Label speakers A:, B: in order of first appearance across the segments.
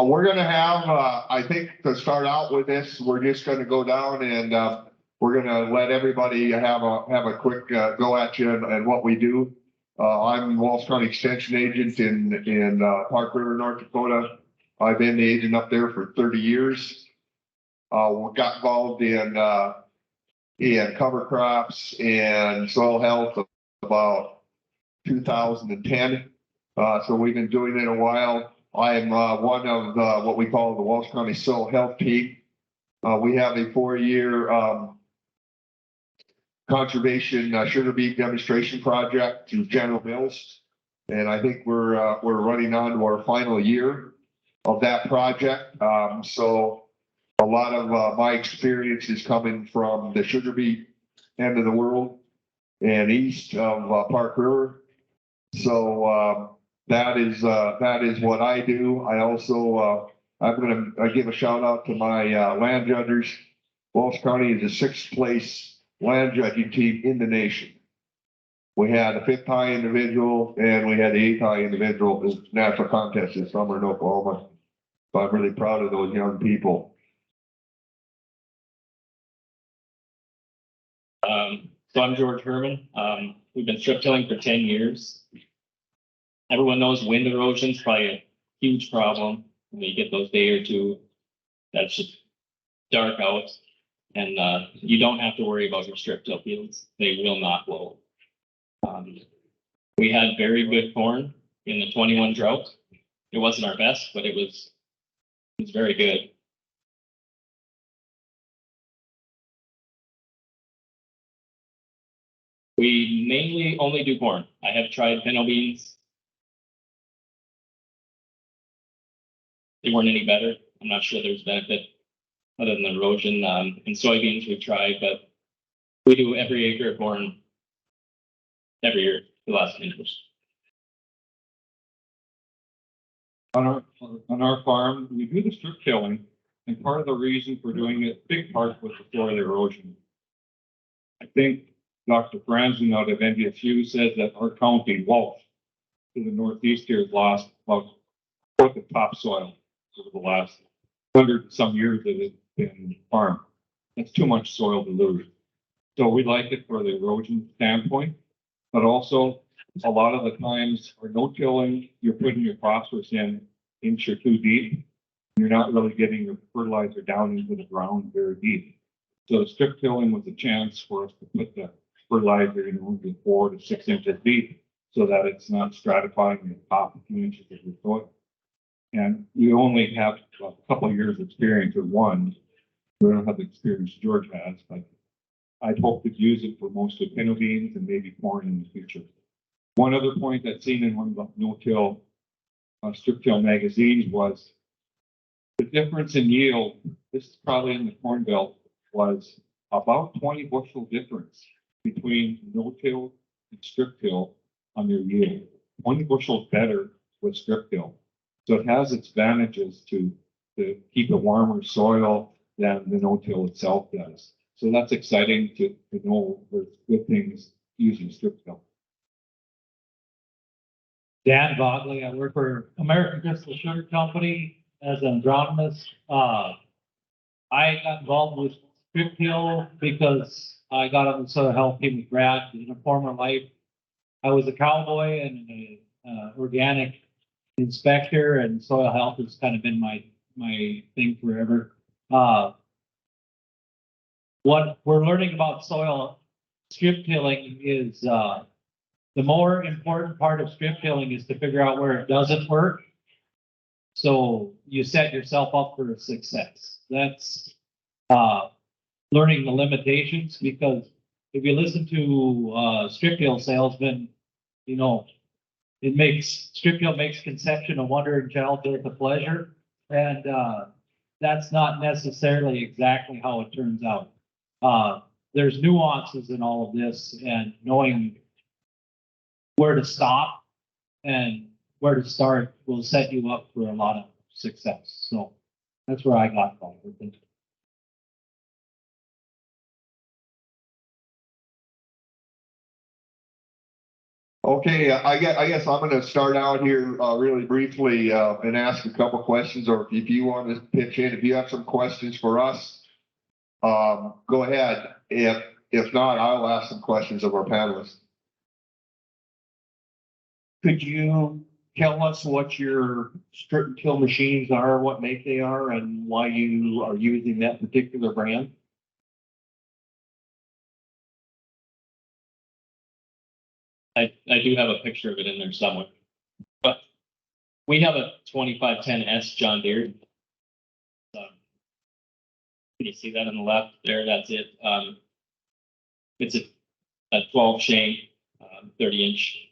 A: We're gonna have, I think to start out with this, we're just gonna go down and, we're gonna let everybody have a quick, go at you and what we do. I'm Walsh County Extension agent in Park River, North Dakota. I've been the agent up there for 30 years. We got involved in cover crops and soil health about 2010. So we've been doing it a while. I'm one of what we call the Walsh County Soil Health Team. We have a 4-year conservation sugar beet demonstration project through General Mills, and I think we're running on to our final year of that project. So a lot of my experience is coming from the sugar beet end of the world and east of Park River. So that is what I do. I also I'm going to give a shout out to my land judges. Walsh County is the 6th place land judging team in the nation. We had the 5th high individual and we had the 8th high individual in national contest this summer in Oklahoma. So I'm really proud of those young people.
B: So I'm George Herman. We've been strip tilling for 10 years. Everyone knows wind erosion is probably a huge problem. When you get those day or two, that's just dark out. And you don't have to worry about your strip till fields. They will not blow. We had very good corn in the 21 drought. It wasn't our best, but it was very good. We mainly only do corn. I have tried pinto beans. They weren't any better. I'm not sure there's benefit other than the erosion. And soybeans we've tried, but we do every acre of corn every year for the last 10 years.
C: On our farm, we do the strip tilling, and part of the reason for doing it, big part was the soil erosion. I think Dr. Franzen out of NDSU says that our county, Walsh, to the northeast here, has lost about the topsoil over the last 100-some years that it's been farmed. That's too much soil to lose. So we like it for the erosion standpoint, but also a lot of the times our no-tilling, you're putting your phosphorus in inch or 2 deep. You're not really getting your fertilizer down into the ground very deep. So strip tilling was a chance for us to put the fertilizer in only 4 to 6 inches deep so that it's not stratifying the top 2 inches of your soil. And we only have a couple of years experience with one. We don't have the experience George has, but I'd hope to use it for most of pinto beans and maybe corn in the future. One other point that's seen in one of the no-till strip till magazines was the difference in yield. This is probably in the Corn Belt, was about 20 bushel difference between no-till and strip till on your yield. 20 bushels better with strip till. So it has its advantages to keep a warmer soil than the no-till itself does. So that's exciting to know there's good things using strip till.
D: Dan Vagle, I work for American Crystal Sugar Company as an agronomist. I got involved with strip till because I got on the soil health team with Brad. In a former life, I was a cowboy and an organic inspector, and soil health has kind of been my thing forever. What we're learning about soil strip tilling is the more important part of strip tilling is to figure out where it doesn't work. So you set yourself up for success. That's learning the limitations, because if you listen to strip till salesmen, you know, strip till makes conception a wonder and childbirth a pleasure. And that's not necessarily exactly how it turns out. There's nuances in all of this, and knowing where to stop and where to start will set you up for a lot of success. So that's where I got involved with it.
A: Okay, I guess I'm gonna start out here, really briefly, and ask a couple questions, or if you want to pitch in, if you have some questions for us, go ahead. If not, I'll ask some questions of our panelists.
E: Could you tell us what your strip and till machines are, what make they are, and why you are using that particular brand?
B: I do have a picture of it in there somewhere. But we have a 2510S John Deere. Can you see that on the left there? That's it. It's a 12 shank, 30-inch.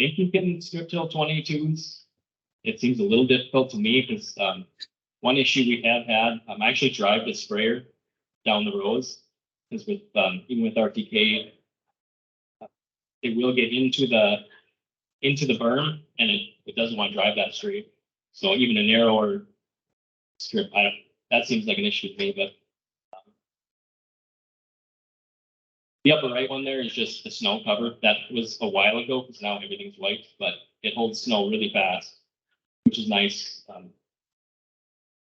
B: I think you can strip till 22s. It seems a little difficult to me because one issue we have had, I actually drive the sprayer down the rows because with even with RTK, it will get into the berm and it doesn't want to drive that straight. So even a narrower strip, that seems like an issue to me. But the upper right one there is just the snow cover. That was a while ago because now everything's white, but it holds snow really fast, which is nice.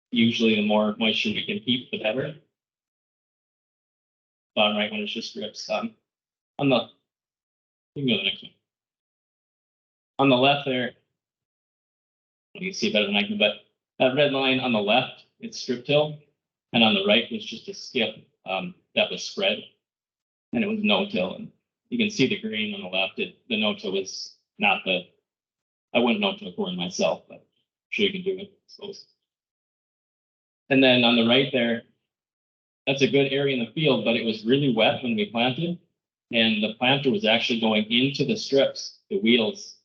B: Usually the more moisture we can keep, the better. Bottom right one is just strips. You can go to the next one. On the left there, you can see better than I can, but that red line on the left, it's strip till, and on the right was just a skip that was spread, and it was no till. And you can see the green on the left. The no till was not I wouldn't no till corn myself, but I'm sure you can do it. So, and then on the right there, that's a good area in the field, but it was really wet when we planted. And the planter was actually going into the strips, the wheels.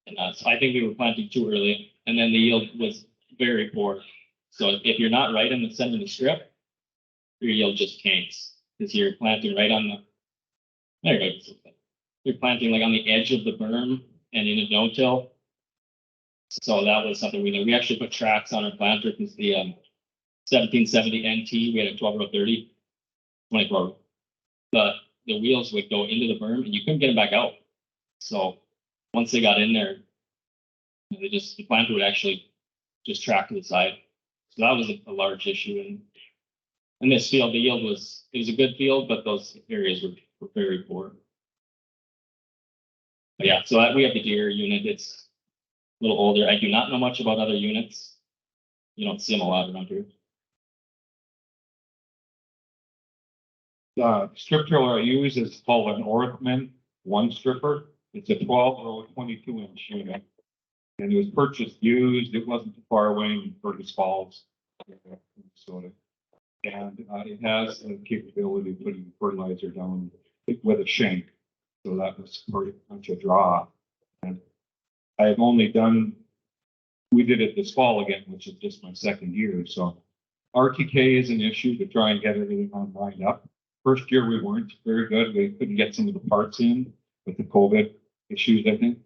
B: And so I think we were planting too early. And then the yield was very poor. So if you're not right in the center of the strip, your yield just tanks because you're planting right on there you go. You're planting like on the edge of the berm and in a no-till. So that was something we did. We actually put tracks on our planter because the 1770 NT, we had a 12-row 24. The wheels would go into the berm and you couldn't get them back out. So once they got in there, the planter would actually just track to the side. So that was a large issue. And in this field, the yield was a good field, but those areas were very poor. But yeah, so we have the Deere unit. It's a little older. I do not know much about other units. You don't see them a lot around here.
C: The strip tiller I use is called an Orthman one stripper. It's a 12-row 22-inch unit. And it was purchased used. It wasn't too far away in Fergus Falls, Minnesota. And it has the capability of putting fertilizer down with a shank. So that was pretty much a draw. And I have only we did it this fall again, which is just my second year. So RTK is an issue to try and get everything lined up. First year we weren't very good. We couldn't get some of the parts in with the COVID issues, I think.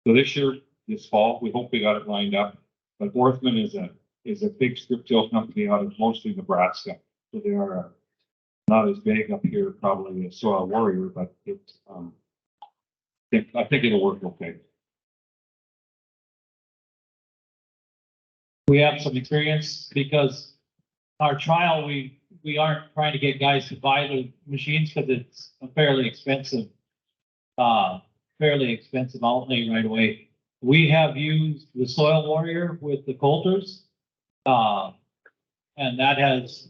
C: So this fall, we hope we got it lined up. But Orthman is a big strip till company out of mostly Nebraska. So they are not as big up here probably as Soil Warrior, but I think it'll work okay.
D: We have some experience because our trial, we aren't trying to get guys to buy the machines because it's a fairly expensive outlay right away. We have used the Soil Warrior with the coulters, and it's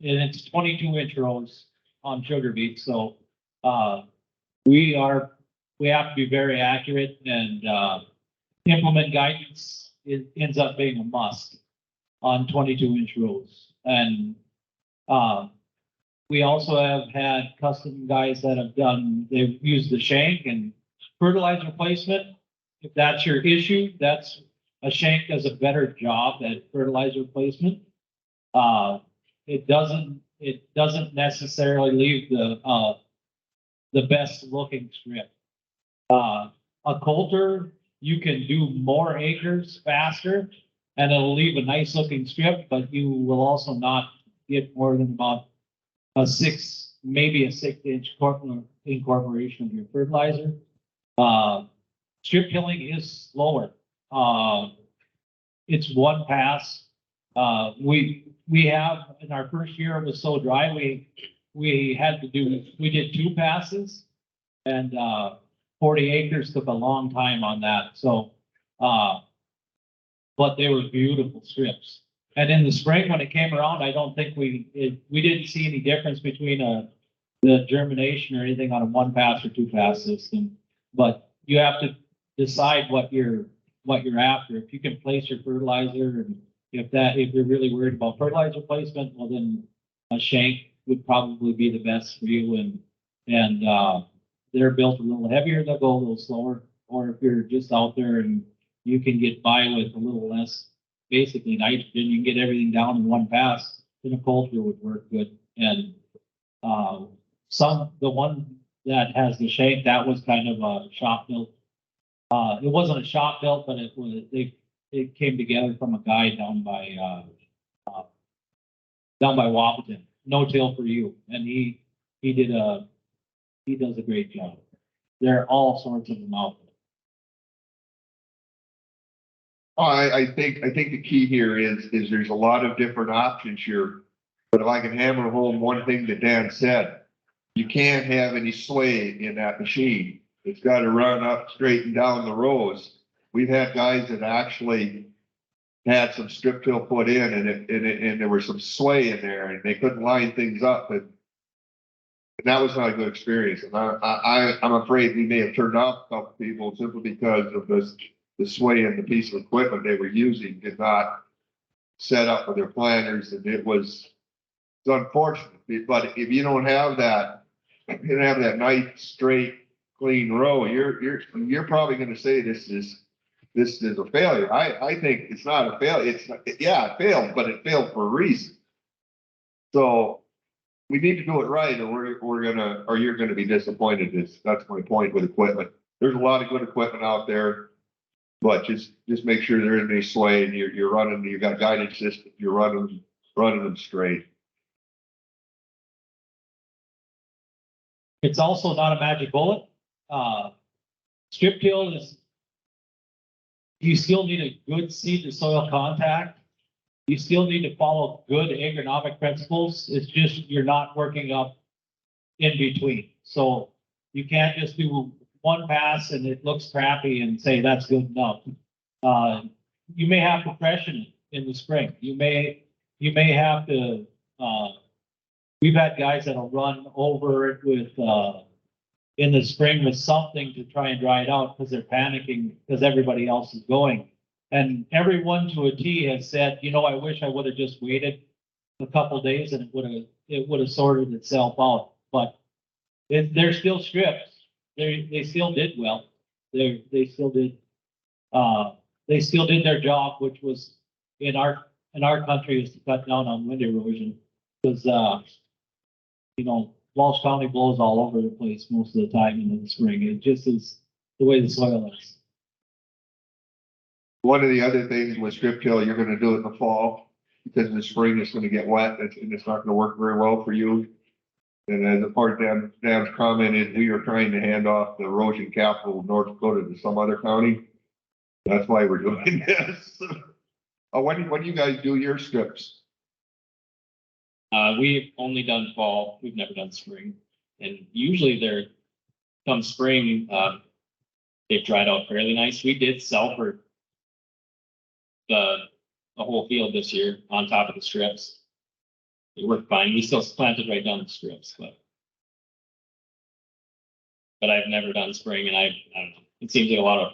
D: 22-inch rows on sugar beets. So we have to be very accurate, and implement guidance ends up being a must on 22-inch rows. And we also have had custom guys that they've used the shank and fertilizer placement. If that's your issue, a shank does a better job at fertilizer placement. It doesn't necessarily leave the best looking strip. A coulter, you can do more acres faster and it'll leave a nice looking strip, but you will also not get more than about maybe a 6-inch incorporation of your fertilizer. Strip tilling is slower. It's one pass. We have, in our first year, it was so dry, we did 2 passes, and 40 acres took a long time on that. So, but they were beautiful strips. And in the spring, when it came around, I don't think we didn't see any difference between the germination or anything on a 1 pass or 2 pass system. But you have to decide what you're after. If you can place your fertilizer, and if you're really worried about fertilizer placement, well, then a shank would probably be the best for you. And they're built a little heavier, they'll go a little slower. Or if you're just out there and you can get by with a little less, basically nitrogen, you can get everything down in 1 pass, then a coulter would work good. And the one that has the shank, that was kind of a shop built. It wasn't a shop built, but it came together from a guy down by Wapaton. No till for you, and he does a great job. There are all sorts of them out there.
A: Oh, I think the key here is there's a lot of different options here. But if I can hammer home one thing that Dan said, you can't have any sway in that machine. It's got to run up straight and down the rows. We've had guys that actually had some strip till put in, and there was some sway in there, and they couldn't line things up, and that was not a good experience. And I'm afraid we may have turned off a couple people simply because of the sway in the piece of equipment they were using did not set up with their planters, and it's unfortunate. But if you don't have that, nice straight clean row, you're probably going to say this is a failure. I think it's not a failure. It failed, but it failed for a reason. So we need to do it right, or you're gonna be disappointed. That's my point with equipment. There's a lot of good equipment out there, but just make sure there isn't any sway, and you're running. You've got guidance system. You're running them straight.
D: It's also not a magic bullet. Strip till is, you still need a good seed to soil contact. You still need to follow good agronomic principles. It's just you're not working up in between. So you can't just do 1 pass and it looks crappy and say that's good enough. You may have to freshen it in the spring. You may have to. We've had guys that'll run over it with in the spring with something to try and dry it out because they're panicking because everybody else is going. And everyone to a T has said, I wish I would have just waited a couple days and it would have sorted itself out. But they're still strips. They still did well. They still did their job, which was in our country is to cut down on wind erosion because Walsh County blows all over the place most of the time in the spring. It just is the way the soil is.
A: One of the other things with strip till, you're going to do it in the fall because in the spring it's going to get wet and it's not going to work very well for you. And as a part of Dan's commented, we are trying to hand off the erosion capital of North Dakota to some other county. That's why we're doing this. When do you guys do your strips?
B: We've only done fall. We've never done spring. And usually come spring, they've dried out fairly nice. We did Selford the whole field this year on top of the strips. It worked fine. We still planted right down the strips, but I've never done spring, and I don't know. It seems like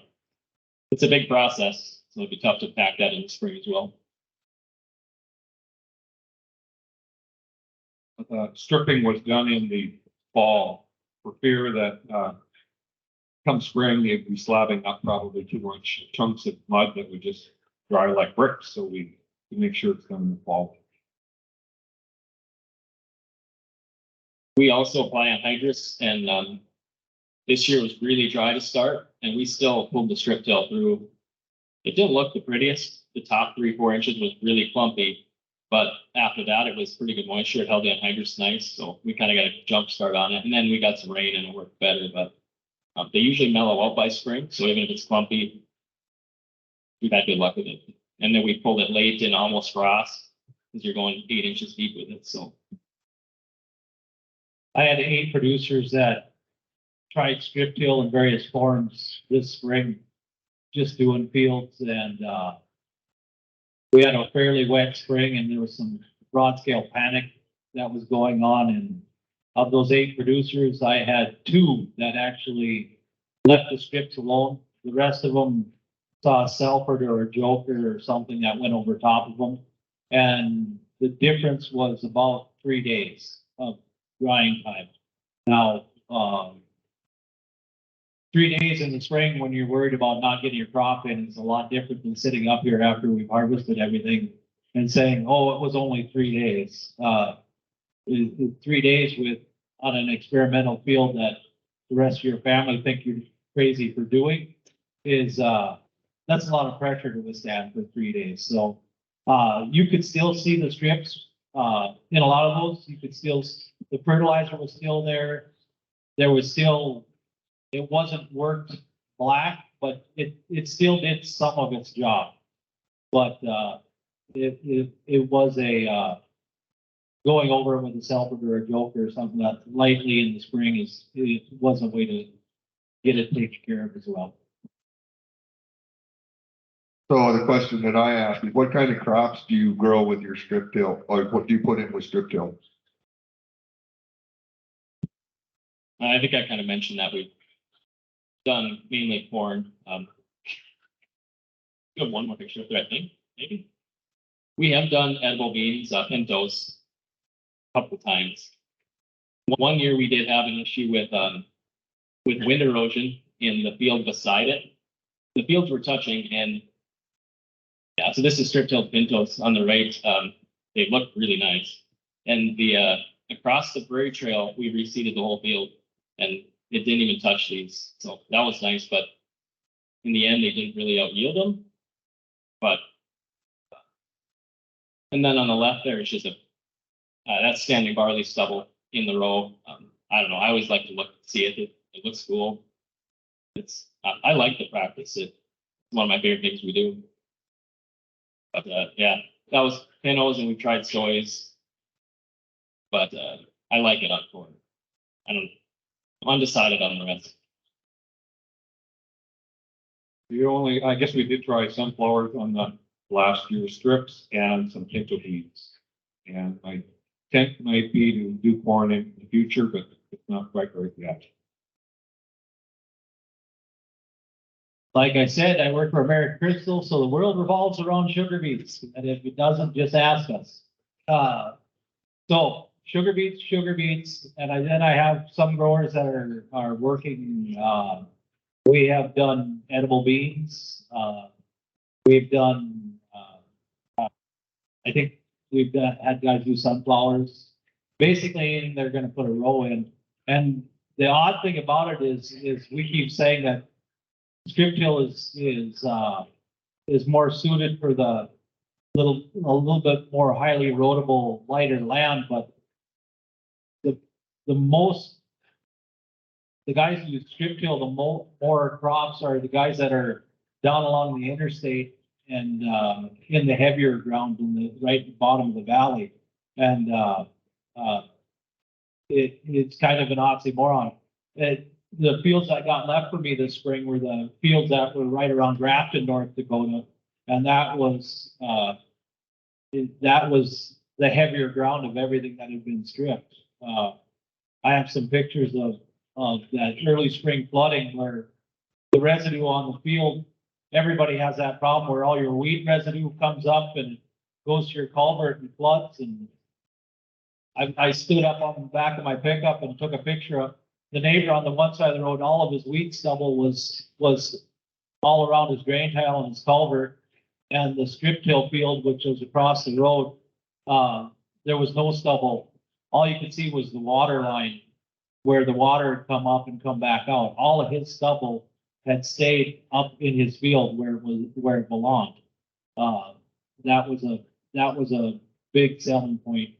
B: it's a big process, so it'd be tough to pack that in the spring as well.
C: Stripping was done in the fall for fear that come spring, they'd be slabbing up probably 2 inch chunks of mud that would just dry like bricks. So we make sure it's done in the fall.
B: We also apply anhydrous, and this year was really dry to start, and we still pulled the strip till through. It didn't look the prettiest. The top 3-4 inches was really clumpy, But after that, it was pretty good moisture. It held the anhydrous nice, so we kind of got a jump start on it. And then we got some rain and it worked better, but they usually mellow out by spring. So even if it's clumpy, we've had good luck with it. And then we pulled it late in almost frost because you're going 8 inches deep with it. So
D: I had 8 producers that tried strip till in various forms this spring, just doing fields, and we had a fairly wet spring and there was some broad scale panic that was going on. And of those 8 producers, I had 2 that actually left the strips alone. The rest of them saw a Selford or a Joker or something that went over top of them. And the difference was about 3 days of drying time. Now, 3 days in the spring when you're worried about not getting your crop in is a lot different than sitting up here after we've harvested everything and saying, oh, it was only 3 days. 3 days with on an experimental field that the rest of your family think you're crazy for doing is that's a lot of pressure to withstand for 3 days. So you could still see the strips in a lot of those. You could still, the fertilizer was still there. There was still, it wasn't worked black, but it still did some of its job. But it was a going over it with a Selford or a Joker or something that lightly in the spring it was a way to get it taken care of as well.
A: So the question that I asked is, what kind of crops do you grow with your strip till? Or what do you put in with strip till?
B: I think I kind of mentioned that we've done mainly corn. You have one more picture up there, I think, maybe. We have done edible beans, pintos, a couple times. One year we did have an issue with wind erosion in the field beside it. The fields were touching, and yeah, so this is strip-tilled pintos on the right. They look really nice. And the across the prairie trail, we reseeded the whole field, and it didn't even touch these. So that was nice, but in the end, they didn't really out yield them. But and then on the left there, it's just a that's standing barley stubble in the row. I don't know. I always like to see it. It looks cool. It's I like the practice. It's one of my favorite things we do. But yeah, that was pintos, and we tried soys. But I like it on corn. I'm undecided on the rest.
C: I guess we did try sunflowers on the last year's strips and some pinto beans. And my intent might be to do corn in the future, but it's not quite right yet.
D: Like I said, I work for American Crystal, so the world revolves around sugar beets. And if it doesn't, just ask us. So sugar beets, and then I have some growers that are working. We have done edible beans. We've done. I think we've had guys do sunflowers. Basically, anything they're going to put a row in. And the odd thing about it is we keep saying that strip till is more suited for the a little bit more highly erodible, lighter land, but the guys who strip till the more crops are the guys that are down along the interstate and in the heavier ground in the right at the bottom of the valley. And it's kind of an oxymoron. The fields that got left for me this spring were the fields that were right around Grafton, North Dakota, and that was the heavier ground of everything that had been stripped. I have some pictures of that early spring flooding where the residue on the field, everybody has that problem where all your weed residue comes up and goes to your culvert and floods. And I stood up on the back of my pickup and took a picture of the neighbor on the one side of the road. All of his wheat stubble was all around his drain tile and his culvert, and the strip till field, which was across the road, there was no stubble. All you could see was the water line where the water had come up and come back out. All of his stubble had stayed up in his field where it belonged. That was a big selling point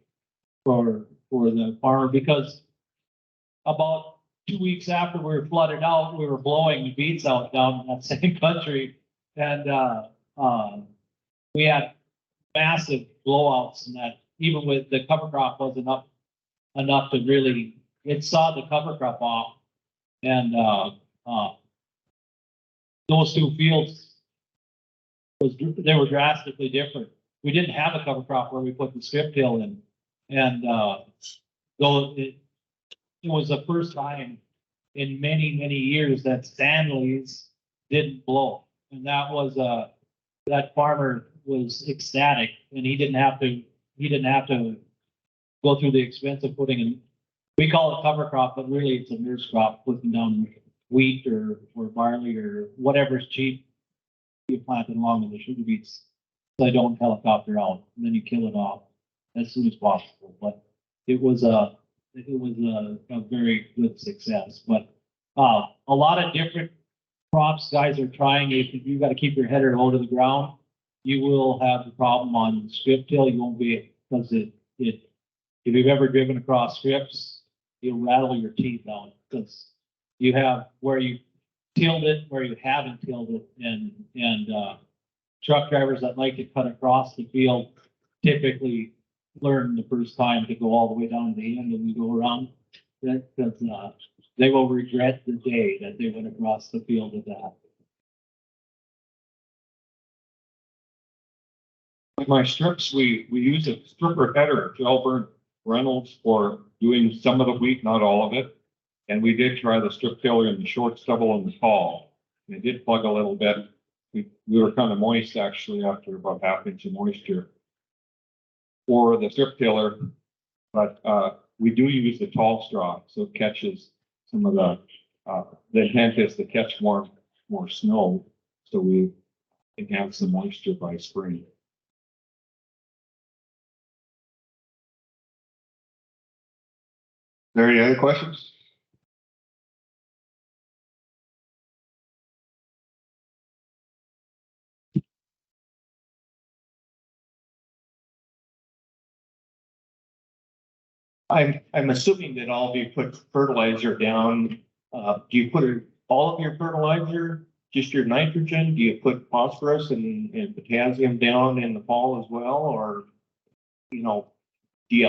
D: for the farmer, because about 2 weeks after we were flooded out, we were blowing beets out down in that same country. And, we had massive blowouts, and that even with the cover crop wasn't enough to really, it sawed the cover crop off. And, those two fields they were drastically different. We didn't have a cover crop where we put the strip till in. And, though it was the first time in many, many years that Stanley's didn't blow. And that was, that farmer was ecstatic, and he didn't have to go through the expense of putting in, we call it cover crop, but really it's a nurse crop, putting down wheat or barley or whatever's cheap. You plant it along with the sugar beets, so they don't helicopter out, and then you kill it off as soon as possible. But it was a very good success. But a lot of different crops guys are trying. If you got to keep your header low to the ground, you will have the problem on strip till. You won't be, because if you've ever driven across strips, you'll rattle your teeth out, because you have where you tilled it, where you haven't tilled it, and truck drivers that like to cut across the field typically learn the first time to go all the way down to the end and go around. Because they will regret the day that they went across the field with that.
C: With my strips, we use a stripper header, Jalbert Reynolds, for doing some of the wheat, not all of it. And we did try the strip tiller in the short stubble in the fall. And it did plug a little bit. We were kind of moist actually after about ½ inch of moisture for the strip tiller, but we do use the tall straw, so it catches some of the intent is to catch more snow, so we can have some moisture by spring.
A: There any other questions?
E: I'm assuming that all of you put fertilizer down. Do you put all of your fertilizer, just your nitrogen? Do you put phosphorus and potassium down in the fall as well? Or, you know, do you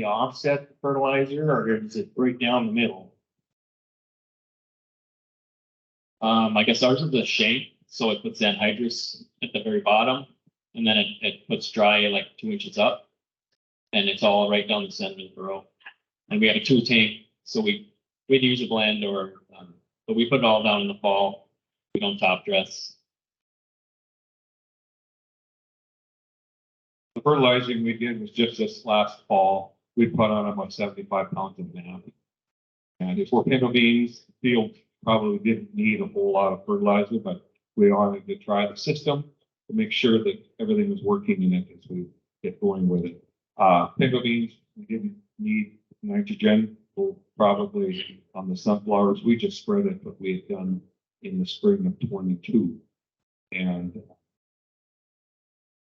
E: offset the fertilizer, or is it right down the middle?
B: I guess ours is a shank, so it puts anhydrous at the very bottom, and then it puts dry like 2 inches up. And it's all right down the center of the row. And we have a 2 tank, so we'd use a blend but we put it all down in the fall. We don't top dress.
C: The fertilizing we did was just this last fall. We put on about 75 pounds of NAP. And if we're pinto beans, the field probably didn't need a whole lot of fertilizer, but we wanted to try the system to make sure that everything was working in it as we get going with it. Pinto beans, we didn't need nitrogen. We'll probably on the sunflowers, we just spread it, but we had done in the spring of 22. And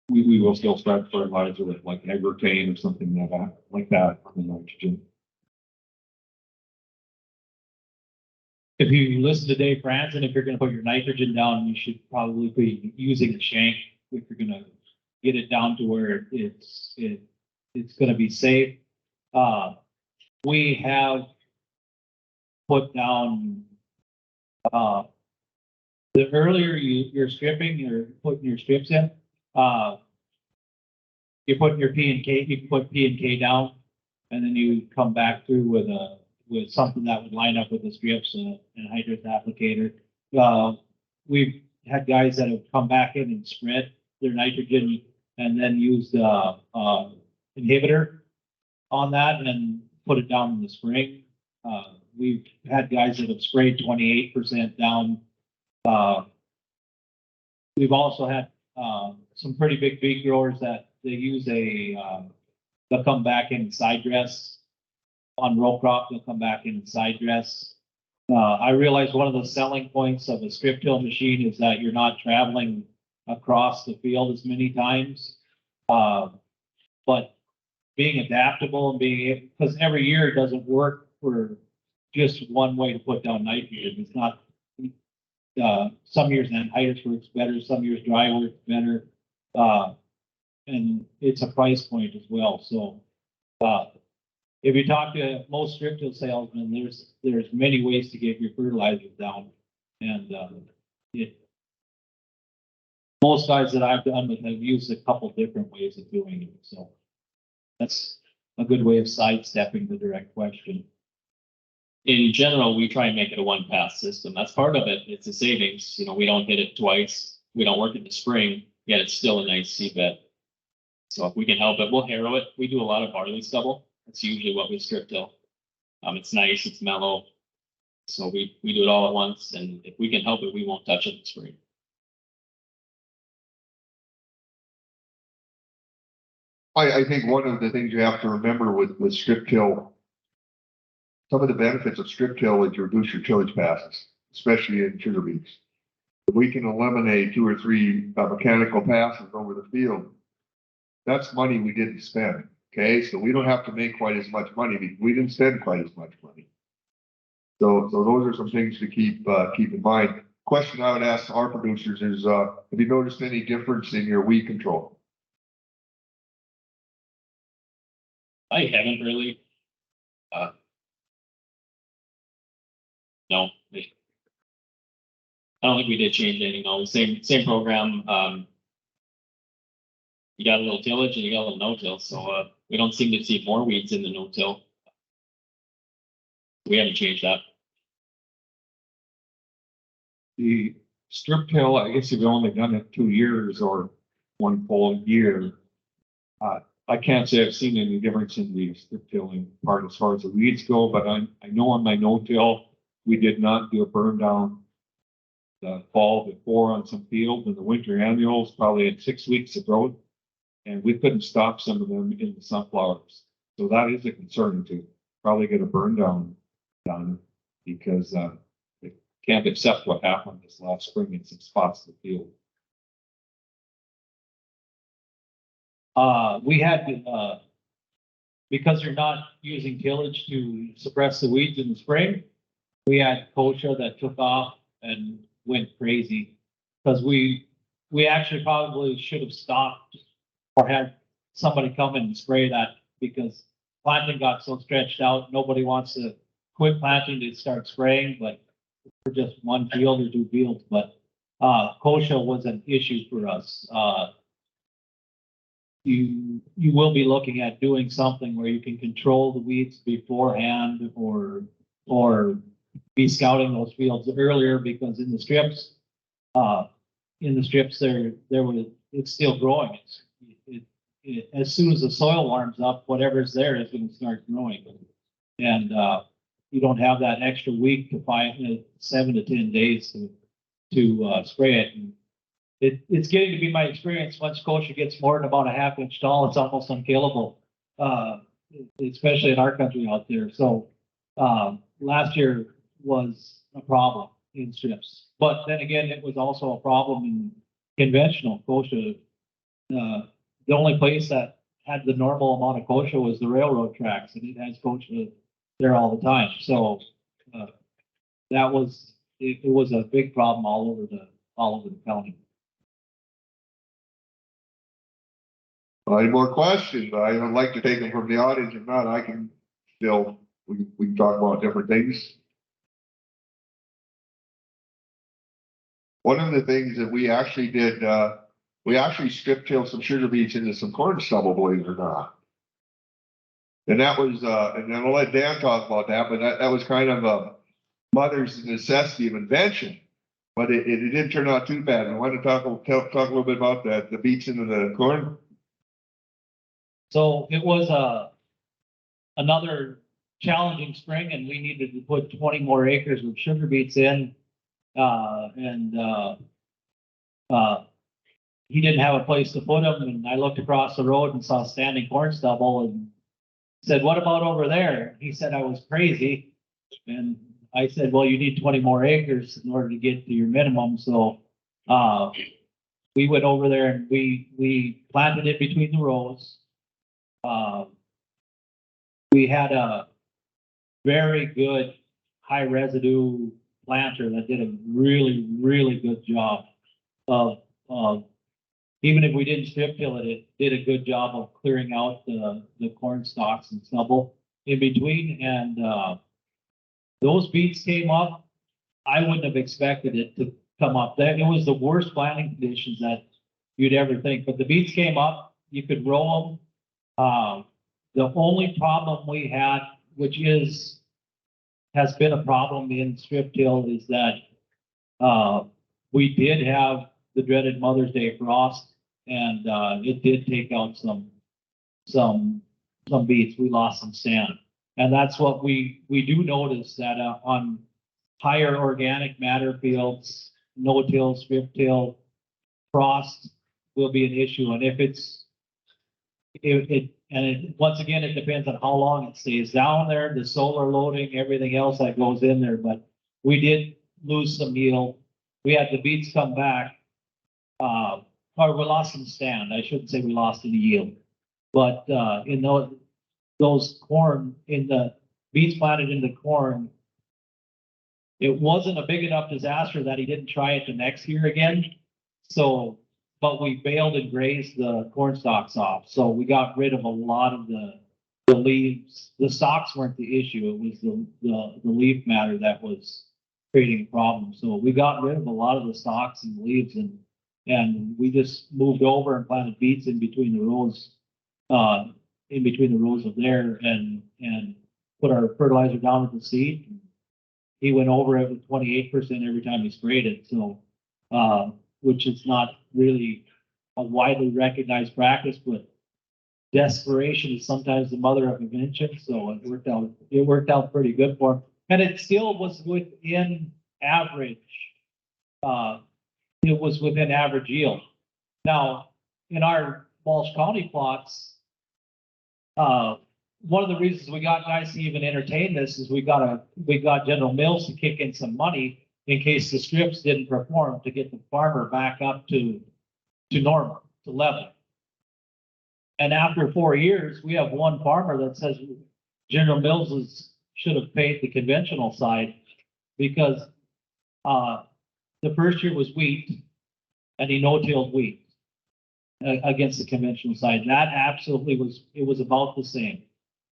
C: we will still spread fertilizer with like agrotane or something like that on the nitrogen.
D: If you listen to Dave Franson, if you're going to put your nitrogen down, you should probably be using a shank if you're going to get it down to where it's going to be safe. We have put down, the earlier you're stripping, you're putting your strips in, you're putting your P and K, you can put P and K down, and then you come back through with something that would line up with the strips, and hydrous applicator. We've had guys that have come back in and spread their nitrogen and then used inhibitor on that and put it down in the spring. We've had guys that have sprayed 28% down. We've also had some pretty big beet growers that they use they'll come back in side dress on row crop. They'll come back in side dress. I realize one of the selling points of a strip till machine is that you're not traveling across the field as many times. but being adaptable and being, because every year it doesn't work for just one way to put down nitrogen. It's not, some years anhydrous works better, some years dry works better. And it's a price point as well. So, if you talk to most strip till salesmen, there's many ways to get your fertilizers down. And, most guys that I've done with have used a couple different ways of doing it. So that's a good way of sidestepping the direct question.
B: In general, we try and make it a one pass system. That's part of it. It's a savings. You know, we don't hit it twice. We don't work in the spring, yet it's still a nice seedbed. So if we can help it, we'll harrow it. We do a lot of barley stubble. That's usually what we strip till. It's nice, it's mellow. So we do it all at once, and if we can help it, we won't touch it in the spring.
A: I think one of the things you have to remember with strip till, some of the benefits of strip till is you reduce your tillage passes, especially in sugar beets. If we can eliminate 2 or 3 mechanical passes over the field, that's money we didn't spend. Okay, so we don't have to make quite as much money because we didn't spend quite as much money. So those are some things to keep in mind. Question I would ask our producers is, have you noticed any difference in your weed control?
B: I haven't really. No, I don't think we did change anything. No, same program. You got a little tillage and you got a little no-till, so we don't seem to see more weeds in the no-till. We haven't changed that.
C: The strip till, I guess you've only done it 2 years or 1 full year. I can't say I've seen any difference in the strip tilling part as far as the weeds go, but I know on my no-till, we did not do a burn down the fall before on some fields, and the winter annuals probably had 6 weeks of growth, and we couldn't stop some of them in the sunflowers. So that is a concern to probably get a burn down done, because they can't accept what happened this last spring in some spots of the field.
D: We had, because you're not using tillage to suppress the weeds in the spring, we had kochia that took off and went crazy. Because we actually probably should have stopped or had somebody come and spray that, because planting got so stretched out, nobody wants to quit planting to start spraying, but for just 1 field or 2 fields. But kochia was an issue for us. You will be looking at doing something where you can control the weeds beforehand, or be scouting those fields earlier, because in the strips it's still growing. As soon as the soil warms up, whatever's there is going to start growing, and you don't have that extra week to 7 to 10 days to spray it. And it's getting to be my experience. Once kochia gets more than about a ½ inch tall, it's almost unkillable, especially in our country out there. So last year was a problem in strips, but then again, it was also a problem in conventional kochia. The only place that had the normal amount of kochia was the railroad tracks, and it has kochia there all the time. So that was it was a big problem all over the county.
A: Any more questions? I would like to take them from the audience. If not, I can still, we can talk about different things. One of the things that we actually did, we actually strip tilled some sugar beets into some corn stubble, believe it or not. And that was, and then I'll let Dan talk about that, but that was kind of a mother's necessity of invention. But it didn't turn out too bad. I want to talk a little bit about that, the beets into the corn.
D: So it was another challenging spring, and we needed to put 20 more acres of sugar beets in. He didn't have a place to put them, and I looked across the road and saw standing corn stubble and said, "What about over there?" He said I was crazy, and I said, "Well, you need 20 more acres in order to get to your minimum." So we went over there and we planted it between the rows. We had a very good high residue planter that did a really, really good job of, even if we didn't strip till it, it did a good job of clearing out the corn stalks and stubble in between. And those beets came up. I wouldn't have expected it to come up. That it was the worst planting conditions that you'd ever think, but the beets came up. You could roll them. The only problem we had, which has been a problem in strip till, is that we did have the dreaded Mother's Day frost, and it did take out some beets. We lost some stand, and that's what we do notice that on higher organic matter fields, no-till, strip till, frost will be an issue. And if once again, it depends on how long it stays down there, the solar loading, everything else that goes in there. But we did lose some yield. We had the beets come back, or we lost some stand. I shouldn't say we lost any yield, but in those corn, in the beets planted in the corn, it wasn't a big enough disaster that he didn't try it the next year again. So, but we baled and grazed the corn stalks off. So we got rid of a lot of the leaves. The stalks weren't the issue. It was the leaf matter that was creating a problem. So we got rid of a lot of the stalks and leaves, and we just moved over and planted beets in between the rows, of there, and put our fertilizer down with the seed. He went over it with 28% every time he sprayed it. So, which is not really a widely recognized practice, but desperation is sometimes the mother of invention. So it worked out pretty good for him. And it still was within average. It was within average yield. Now, in our Walsh County plots, one of the reasons we got guys to even entertain this is we got General Mills to kick in some money in case the strips didn't perform, to get the farmer back up to normal, to level. And after 4 years, we have one farmer that says General Mills should have paid the conventional side, because the first year was wheat, and he no-tilled wheat against the conventional side. That absolutely was about the same.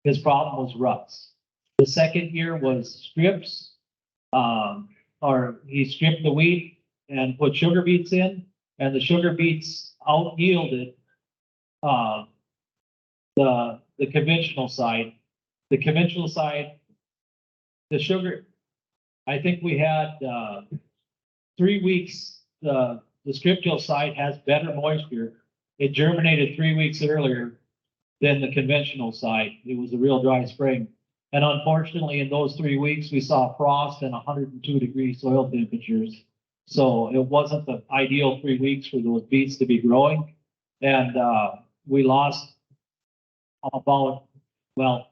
D: His problem was ruts. The second year was strips, or he stripped the wheat and put sugar beets in, and the sugar beets out yielded the conventional side. The conventional side, the sugar, I think we had 3 weeks. The strip till side has better moisture. It germinated 3 weeks earlier than the conventional side. It was a real dry spring. And unfortunately, in those 3 weeks, we saw frost and 102-degree soil temperatures. So it wasn't the ideal 3 weeks for those beets to be growing. And we lost about, well,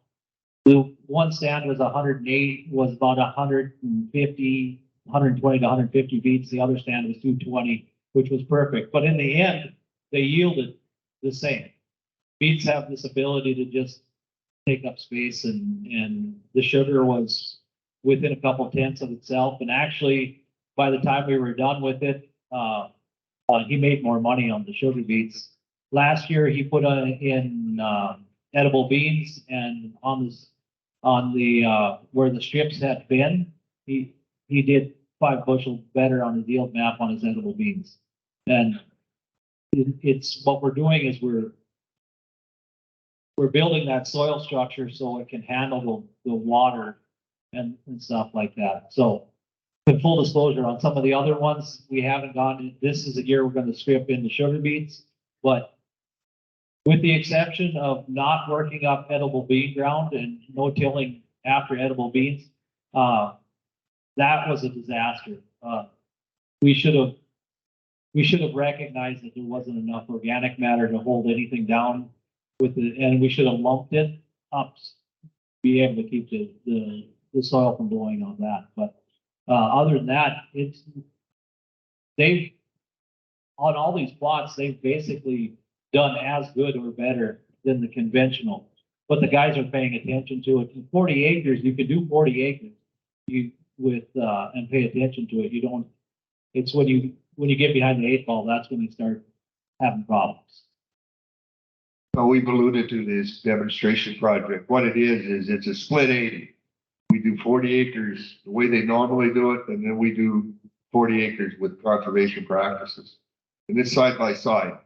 D: the one stand was 108, was about 120 to 150 beets. The other stand was 220, which was perfect. But in the end, they yielded the same. Beets have this ability to just take up space, and the sugar was within a couple tenths of itself. And actually, by the time we were done with it, he made more money on the sugar beets. Last year, he put in edible beans, and on the where the strips had been, he did 5 bushels better on his yield map on his edible beans. And it's what we're doing is we're building that soil structure so it can handle the water and stuff like that. So, in full disclosure, on some of the other ones, we haven't gone. This is a year we're going to strip in the sugar beets, but with the exception of not working up edible bean ground and no tilling after edible beans, that was a disaster. We should have recognized that there wasn't enough organic matter to hold anything down with it, and we should have lumped it up, be able to keep the soil from blowing on that. But other than that, they've on all these plots, they've basically done as good or better than the conventional. But the guys are paying attention to it. In 40 acres, you could do 40 acres. And pay attention to it. You don't, it's when you get behind the 8 ball, that's when you start having problems.
A: Well, we've alluded to this demonstration project. What it is it's a split 80. We do 40 acres the way they normally do it, and then we do 40 acres with conservation practices. And it's side by side.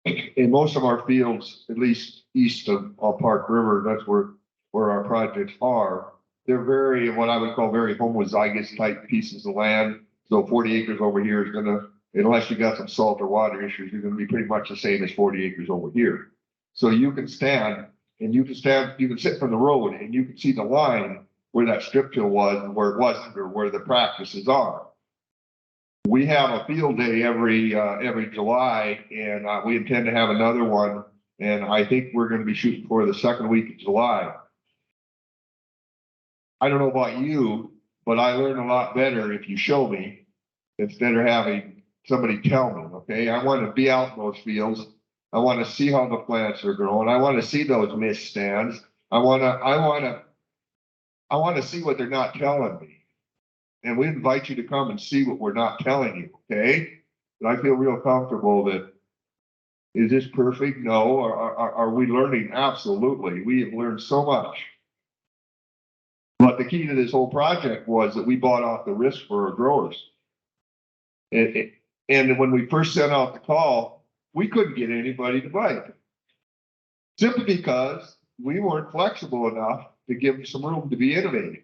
A: In most of our fields, at least east of Park River, that's where our projects are. They're very, what I would call very homozygous type pieces of land. So 40 acres over here is gonna, unless you got some salt or water issues, you're gonna be pretty much the same as 40 acres over here. So you can stand, you can sit from the road and you can see the line where that strip till was and where it wasn't, or where the practices are. We have a field day every July, and we intend to have another one. And I think we're gonna be shooting for the second week of July. I don't know about you, but I learn a lot better if you show me instead of having somebody tell me, okay? I want to be out in those fields. I want to see how the plants are growing. I want to see those mist stands. I want to see what they're not telling me. And we invite you to come and see what we're not telling you, okay? And I feel real comfortable that, is this perfect? No. Or are we learning? Absolutely. We have learned so much. But the key to this whole project was that we bought off the risk for our growers. And when we first sent out the call, we couldn't get anybody to bite. Simply because we weren't flexible enough to give them some room to be innovative.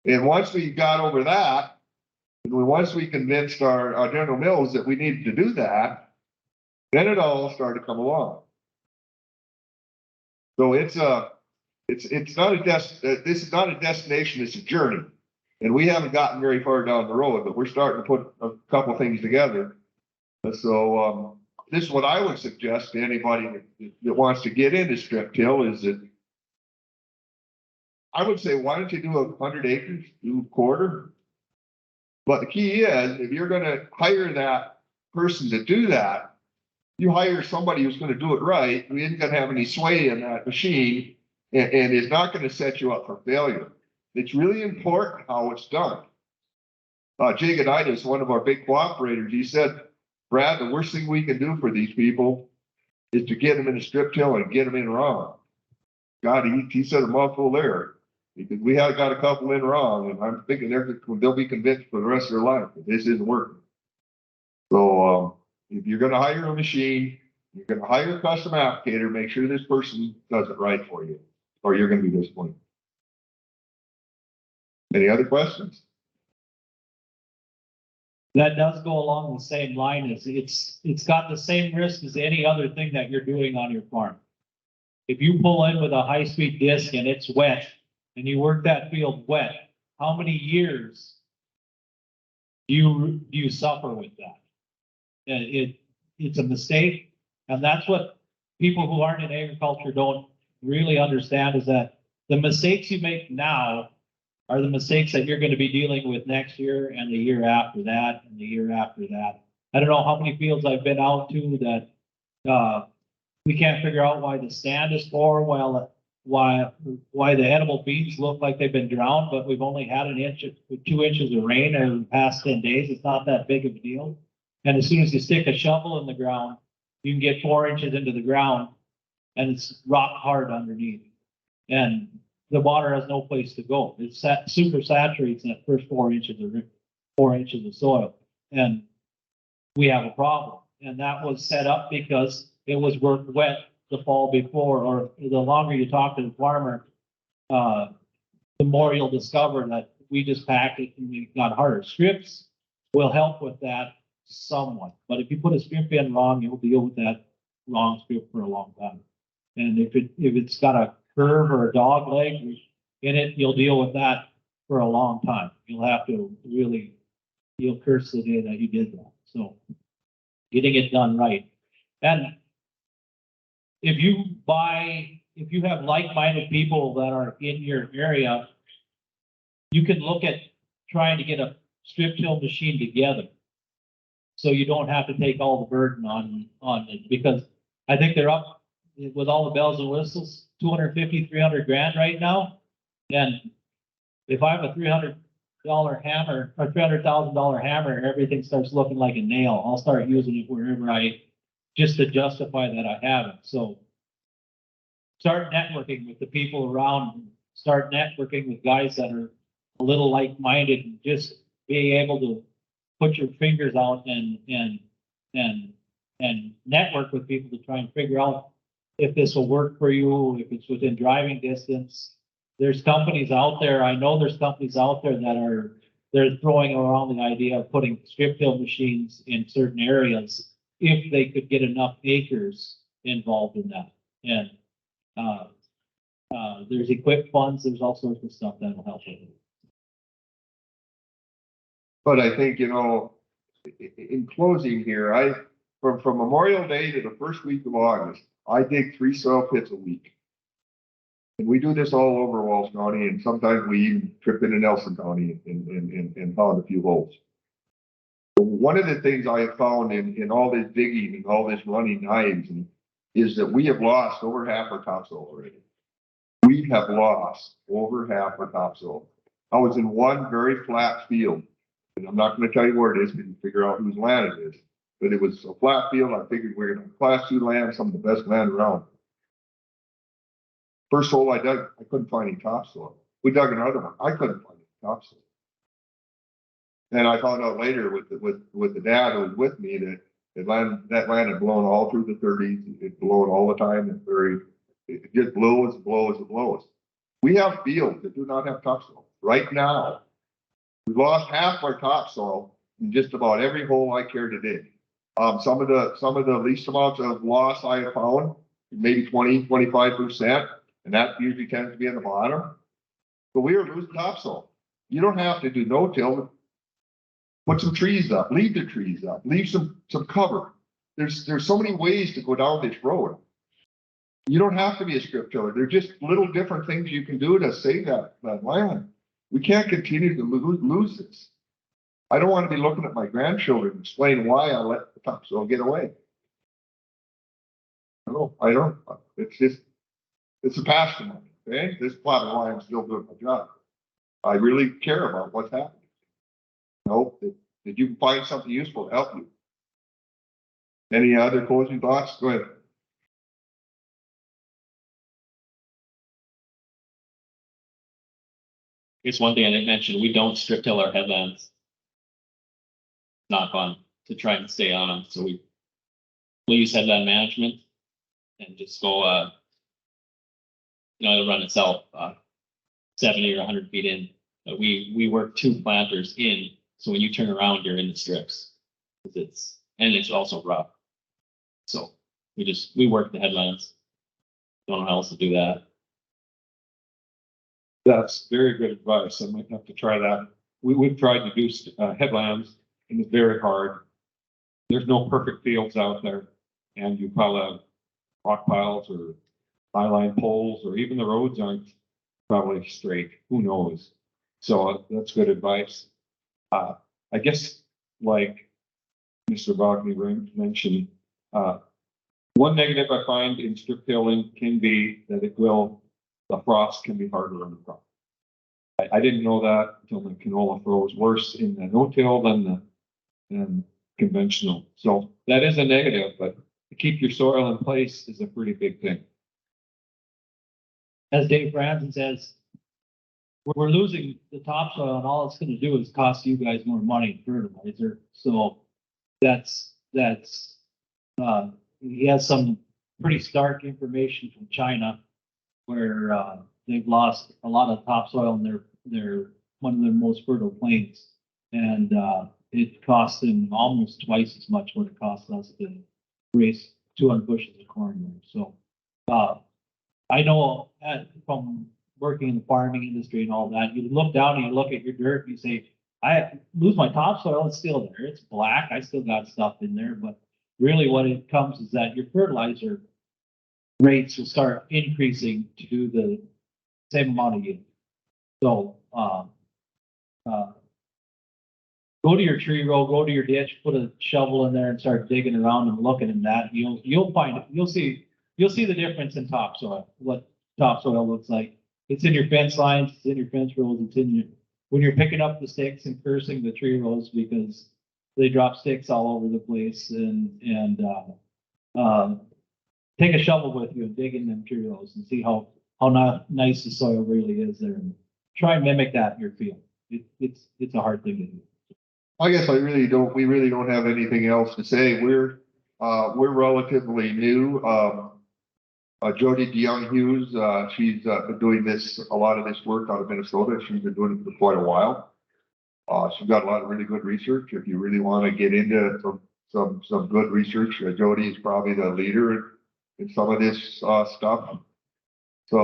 A: And once we got over that, and once we convinced our General Mills that we needed to do that, then it all started to come along. So it's not this is not a destination, it's a journey. And we haven't gotten very far down the road, but we're starting to put a couple things together. So this is what I would suggest to anybody that wants to get into strip till, is that I would say, why don't you do 100 acres, do a quarter? But the key is, if you're gonna hire that person to do that, you hire somebody who's gonna do it right, who isn't gonna have any sway in that machine, and is not going to set you up for failure. It's really important how it's done. Jay Goditis, one of our big cooperators, he said, Brad, the worst thing we can do for these people is to get them in a strip till and get them in wrong. God, he said a mouthful there, because we have got a couple in wrong, and I'm thinking they'll be convinced for the rest of their life that this isn't working. So if you're going to hire a machine, you're going to hire a custom applicator, make sure this person does it right for you, or you're going to be disappointed. Any other questions?
D: That does go along the same line as it's got the same risk as any other thing that you're doing on your farm. If you pull in with a high-speed disc and it's wet and you work that field wet, how many years do you suffer with that? It's a mistake, and that's what people who aren't in agriculture don't really understand, is that the mistakes you make now are the mistakes that you're going to be dealing with next year and the year after that and the year after that. I don't know how many fields I've been out to that we can't figure out why the stand is poor, why the edible beans look like they've been drowned, but we've only had 2 inches of rain over the past 10 days. It's not that big of a deal. And as soon as you stick a shovel in the ground, you can get 4 inches into the ground and it's rock hard underneath. And the water has no place to go. It super saturates in that first 4 inches of soil. And we have a problem. And that was set up because it was worked wet the fall before, or the longer you talk to the farmer, the more you'll discover that we just packed it and it got harder. Strips will help with that somewhat. But if you put a strip in wrong, you'll deal with that wrong strip for a long time. And if it's got a curve or a dog leg in it, you'll deal with that for a long time. You'll have to you'll curse the day that you did that. So getting it done right. And if you have like-minded people that are in your area, you can look at trying to get a strip till machine together. So you don't have to take all the burden on it, because I think they're up with all the bells and whistles, 250, 300 grand right now. And if I have a $300 hammer or $300,000 hammer, everything starts looking like a nail. I'll start using it wherever just to justify that I have it. So start networking with the people around, start networking with guys that are a little like-minded, and just being able to put your fingers out and network with people to try and figure out if this will work for you, if it's within driving distance. There's companies out there, I know there's companies out there that they're throwing around the idea of putting strip till machines in certain areas if they could get enough acres involved in that. And there's equip funds, there's all sorts of stuff that'll help with it.
A: But I think, in closing here, from Memorial Day to the first week of August, I dig 3 soil pits a week. And we do this all over Walsh County, and sometimes we even trip into Nelson County and found a few holes. But one of the things I have found in all this digging and all this running knives is that we have lost over half our topsoil already. We have lost over half our topsoil. I was in one very flat field, and I'm not going to tell you where it is, but you can figure out whose land it is. But it was a flat field. I figured we we're going to Class 2 land, some of the best land around. First hole I dug, I couldn't find any topsoil. We dug another one. I couldn't find any topsoil. And I found out later with the dad who was with me that that land had blown all through the 30s. It blowed all the time. It just blows and blows and blows. We have fields that do not have topsoil. Right now, we lost half our topsoil in just about every hole I care to dig. Some of the least amounts of loss I have found, maybe 20-25%, and that usually tends to be in the bottom. But we are losing topsoil. You don't have to do no-till. Put some trees up, leave the trees up, leave some cover. There's so many ways to go down this road. You don't have to be a strip tiller. There's just little different things you can do to save that land. We can't continue to lose this. I don't want to be looking at my grandchildren and explain why I let the topsoil get away. No, I don't. It's a passion. Okay, this plot of why I'm still doing my job. I really care about what's happening. I hope that you can find something useful to help you. Any other closing thoughts? Go ahead.
B: Here's one thing I didn't mention. We don't strip till our headlands. Not fun to try and stay on them. So we use headland management and just go, it'll run itself 70 or 100 feet in. But we work 2 planters in. So when you turn around, you're in the strips. It's also rough. So we work the headlands. Don't know how else to do that.
C: That's very good advice. I might have to try that. We've tried to do headlands, and it's very hard. There's no perfect fields out there, and you probably have rock piles or highline poles, or even the roads aren't probably straight. Who knows? So that's good advice. I guess, like Mr. Vagle mentioned, one negative I find in strip tilling can be that the frost can be harder on the crop. I didn't know that until the canola froze worse in the no-till than conventional. So that is a negative, but to keep your soil in place is a pretty big thing.
D: As Dave Franzen says, we're losing the topsoil, and all it's going to do is cost you guys more money in fertilizer. So he has some pretty stark information from China where they've lost a lot of topsoil in their one of their most fertile plains, and it costs them almost twice as much what it costs us to raise 200 bushels of corn there. So I know from working in the farming industry and all that, you look down and you look at your dirt and you say, I lose my topsoil, it's still there. It's black. I still got stuff in there, but really what it comes is that your fertilizer rates will start increasing to the same amount of yield. So go to your tree row, go to your ditch, put a shovel in there and start digging around and looking at that. You'll find it. You'll see the difference in topsoil, what topsoil looks like. It's in your fence lines, it's in your fence rows, it's in your, when you're picking up the sticks and cursing the tree rows because they drop sticks all over the place take a shovel with you and dig in them tree rows and see how nice the soil really is there. And try and mimic that in your field. It's a hard thing to do.
A: I guess we really don't have anything else to say. We're relatively new. Jody DeYoung Hughes, she's been doing a lot of this work out of Minnesota. She's been doing it for quite a while. She's got a lot of really good research. If you really want to get into some good research, Jody is probably the leader in some of this stuff.